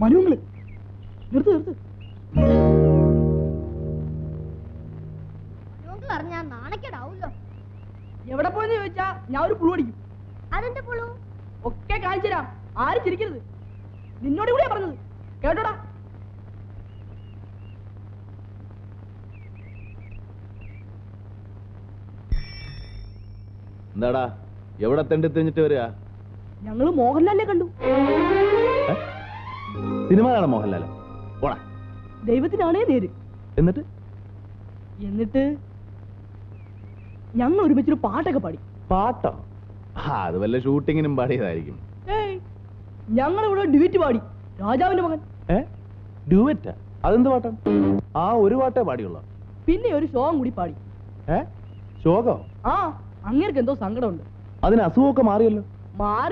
മനുങ്ങള് നിർത്ത് നിർത്ത്. പറഞ്ഞാ നാണക്കേടാവൂല്ലോ. എവിടെ പോയെന്ന് ചോദിച്ചാ ഞാൻ ഒരു പുളു അടിക്കും. അതെന്താ പുളു? ഒക്കെ കാണിച്ചു തരാം. ആരും ചിരിക്കരുത്. നിന്നോട് കൂടിയാ പറഞ്ഞത്, കേട്ടോടാ. എന്താടാ എവിടെ തെണ്ടി തെഞ്ഞിട്ട് വരിക? ഞങ്ങള് മോഹൻലാലിനെ കണ്ടു. സിനിമ കാണാൻ മോഹൻലാലോ? പോടാ. ദൈവത്തിനാണേ നേര്. എന്നിട്ട് എന്നിട്ട് ഞങ്ങൾ ഒരുമിച്ചൊരു പാട്ടൊക്കെ പാടി. പാട്ടോ? അത് വല്ല ഷൂട്ടിങ്ങിനും പാടിയതായിരിക്കും. ഏയ്, ഞങ്ങളിവിടെ ഡ്യൂറ്റ് പാടി. രാജാവിന്റെ മകൻ. ഡ്യൂവറ്റാ? അതെന്ത് പാട്ടാണ്? ആ ഒരു പാട്ടേ പാടിയുള്ള. പിന്നെ ഒരു ഷോം കൂടി പാടി. ശോകോ? ആ, അങ്ങേർക്ക് എന്തോ സങ്കടമുണ്ട്. അതിന് അസുഖമൊക്കെ മാറിയല്ലോ. മാറി.